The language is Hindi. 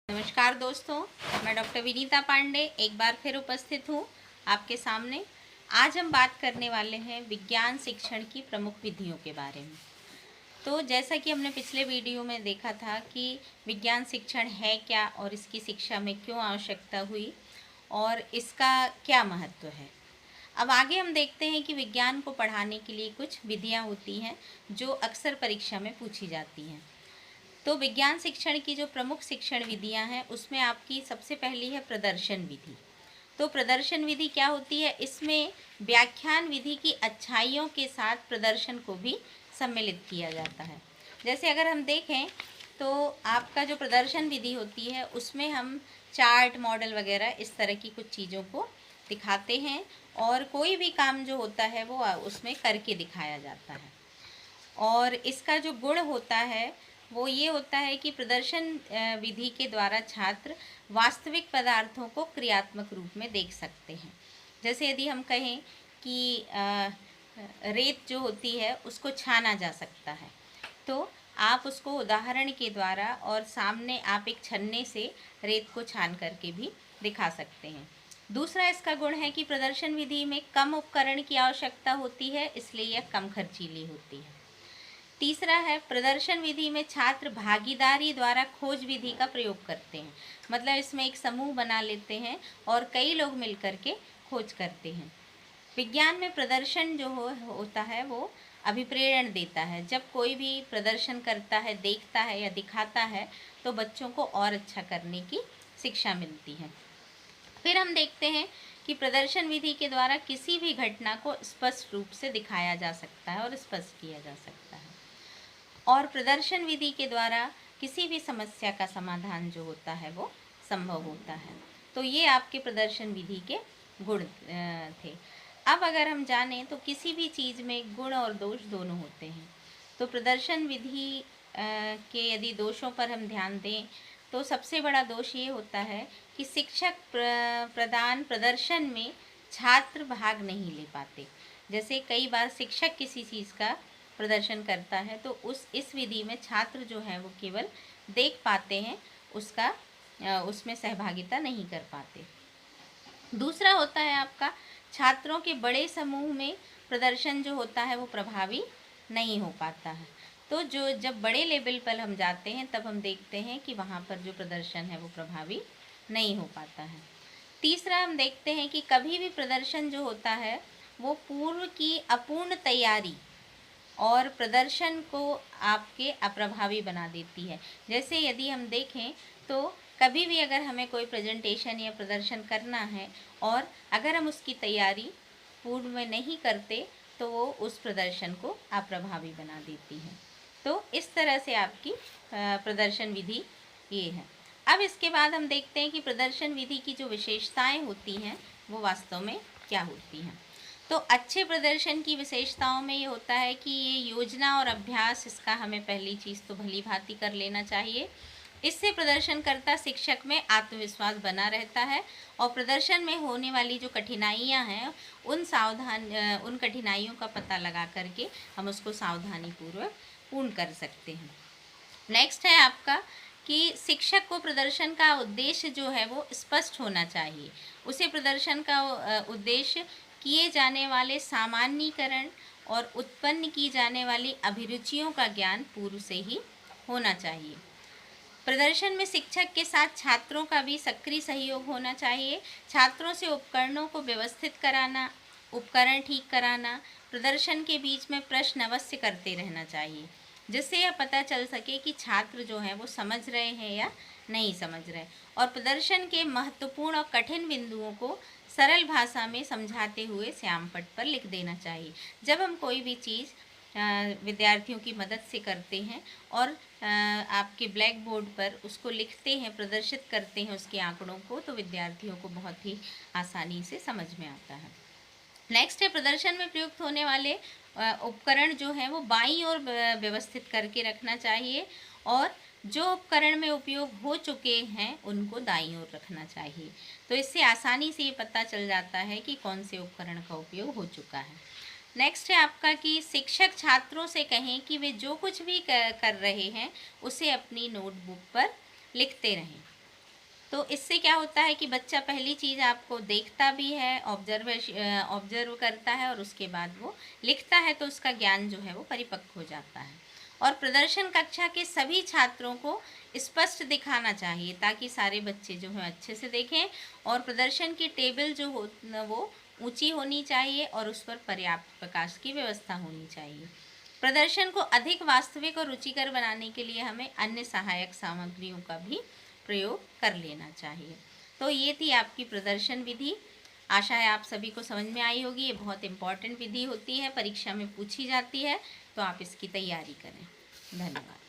नमस्कार दोस्तों, मैं डॉक्टर विनीता पांडे एक बार फिर उपस्थित हूँ आपके सामने। आज हम बात करने वाले हैं विज्ञान शिक्षण की प्रमुख विधियों के बारे में। तो जैसा कि हमने पिछले वीडियो में देखा था कि विज्ञान शिक्षण है क्या और इसकी शिक्षा में क्यों आवश्यकता हुई और इसका क्या महत्व है। अब आगे हम देखते हैं कि विज्ञान को पढ़ाने के लिए कुछ विधियाँ होती हैं जो अक्सर परीक्षा में पूछी जाती हैं। तो विज्ञान शिक्षण की जो प्रमुख शिक्षण विधियां हैं उसमें आपकी सबसे पहली है प्रदर्शन विधि। तो प्रदर्शन विधि क्या होती है? इसमें व्याख्यान विधि की अच्छाइयों के साथ प्रदर्शन को भी सम्मिलित किया जाता है। जैसे अगर हम देखें तो आपका जो प्रदर्शन विधि होती है उसमें हम चार्ट, मॉडल वगैरह इस तरह की कुछ चीज़ों को दिखाते हैं और कोई भी काम जो होता है वो उसमें करके दिखाया जाता है। और इसका जो गुण होता है वो ये होता है कि प्रदर्शन विधि के द्वारा छात्र वास्तविक पदार्थों को क्रियात्मक रूप में देख सकते हैं। जैसे यदि हम कहें कि रेत जो होती है उसको छाना जा सकता है, तो आप उसको उदाहरण के द्वारा और सामने आप एक छन्ने से रेत को छान करके भी दिखा सकते हैं। दूसरा इसका गुण है कि प्रदर्शन विधि में कम उपकरण की आवश्यकता होती है, इसलिए यह कम खर्चीली होती है। तीसरा है प्रदर्शन विधि में छात्र भागीदारी द्वारा खोज विधि का प्रयोग करते हैं। मतलब इसमें एक समूह बना लेते हैं और कई लोग मिलकर के खोज करते हैं। विज्ञान में प्रदर्शन जो होता है वो अभिप्रेरण देता है। जब कोई भी प्रदर्शन करता है, देखता है या दिखाता है तो बच्चों को और अच्छा करने की शिक्षा मिलती है। फिर हम देखते हैं कि प्रदर्शन विधि के द्वारा किसी भी घटना को स्पष्ट रूप से दिखाया जा सकता है और स्पष्ट किया जा सकता है। और प्रदर्शन विधि के द्वारा किसी भी समस्या का समाधान जो होता है वो संभव होता है। तो ये आपके प्रदर्शन विधि के गुण थे। अब अगर हम जानें तो किसी भी चीज़ में गुण और दोष दोनों होते हैं। तो प्रदर्शन विधि के यदि दोषों पर हम ध्यान दें तो सबसे बड़ा दोष ये होता है कि शिक्षक प्रदान प्रदर्शन में छात्र भाग नहीं ले पाते। जैसे कई बार शिक्षक किसी चीज़ का प्रदर्शन करता है तो इस विधि में छात्र जो है वो केवल देख पाते हैं, उसमें सहभागिता नहीं कर पाते। दूसरा होता है आपका छात्रों के बड़े समूह में प्रदर्शन जो होता है वो प्रभावी नहीं हो पाता है। तो जब बड़े लेवल पर हम जाते हैं तब हम देखते हैं कि वहाँ पर जो प्रदर्शन है वो प्रभावी नहीं हो पाता है। तीसरा हम देखते हैं कि कभी भी प्रदर्शन जो होता है वो पूर्व की अपूर्ण तैयारी और प्रदर्शन को आपके अप्रभावी बना देती है। जैसे यदि हम देखें तो कभी भी अगर हमें कोई प्रेजेंटेशन या प्रदर्शन करना है और अगर हम उसकी तैयारी पूर्व में नहीं करते तो वो उस प्रदर्शन को अप्रभावी बना देती है। तो इस तरह से आपकी प्रदर्शन विधि ये है। अब इसके बाद हम देखते हैं कि प्रदर्शन विधि की जो विशेषताएं होती हैं वो वास्तव में क्या होती हैं। तो अच्छे प्रदर्शन की विशेषताओं में ये होता है कि ये योजना और अभ्यास इसका हमें पहली चीज़ तो भली भांति कर लेना चाहिए। इससे प्रदर्शनकर्ता शिक्षक में आत्मविश्वास बना रहता है और प्रदर्शन में होने वाली जो कठिनाइयां हैं उन कठिनाइयों का पता लगा करके हम उसको सावधानीपूर्वक पूर्ण कर सकते हैं। नेक्स्ट है आपका कि शिक्षक को प्रदर्शन का उद्देश्य जो है वो स्पष्ट होना चाहिए। उसे प्रदर्शन का उद्देश्य किए जाने वाले सामान्यीकरण और उत्पन्न की जाने वाली अभिरुचियों का ज्ञान पूर्व से ही होना चाहिए। प्रदर्शन में शिक्षक के साथ छात्रों का भी सक्रिय सहयोग होना चाहिए। छात्रों से उपकरणों को व्यवस्थित कराना, उपकरण ठीक कराना, प्रदर्शन के बीच में प्रश्न अवश्य करते रहना चाहिए, जिससे यह पता चल सके कि छात्र जो हैं वो समझ रहे हैं या नहीं समझ रहे। और प्रदर्शन के महत्वपूर्ण और कठिन बिंदुओं को सरल भाषा में समझाते हुए श्यामपट्ट पर लिख देना चाहिए। जब हम कोई भी चीज़ विद्यार्थियों की मदद से करते हैं और आपके ब्लैक बोर्ड पर उसको लिखते हैं, प्रदर्शित करते हैं उसके आंकड़ों को, तो विद्यार्थियों को बहुत ही आसानी से समझ में आता है। नेक्स्ट है प्रदर्शन में प्रयुक्त होने वाले उपकरण जो हैं वो बाईं ओर व्यवस्थित करके रखना चाहिए और जो उपकरण में उपयोग हो चुके हैं उनको दाईं ओर रखना चाहिए। तो इससे आसानी से ये पता चल जाता है कि कौन से उपकरण का उपयोग हो चुका है। नेक्स्ट है आपका कि शिक्षक छात्रों से कहें कि वे जो कुछ भी कर रहे हैं उसे अपनी नोटबुक पर लिखते रहें। तो इससे क्या होता है कि बच्चा पहली चीज़ आपको देखता भी है, ऑब्जर्व करता है और उसके बाद वो लिखता है, तो उसका ज्ञान जो है वो परिपक्व हो जाता है। और प्रदर्शन कक्षा के सभी छात्रों को स्पष्ट दिखाना चाहिए ताकि सारे बच्चे जो हैं अच्छे से देखें। और प्रदर्शन की टेबल जो हो वो ऊंची होनी चाहिए और उस पर पर्याप्त प्रकाश की व्यवस्था होनी चाहिए। प्रदर्शन को अधिक वास्तविक और रुचिकर बनाने के लिए हमें अन्य सहायक सामग्रियों का भी प्रयोग कर लेना चाहिए। तो ये थी आपकी प्रदर्शन विधि। आशा है आप सभी को समझ में आई होगी। ये बहुत इम्पॉर्टेंट विधि होती है, परीक्षा में पूछी जाती है, तो आप इसकी तैयारी करें। धन्यवाद।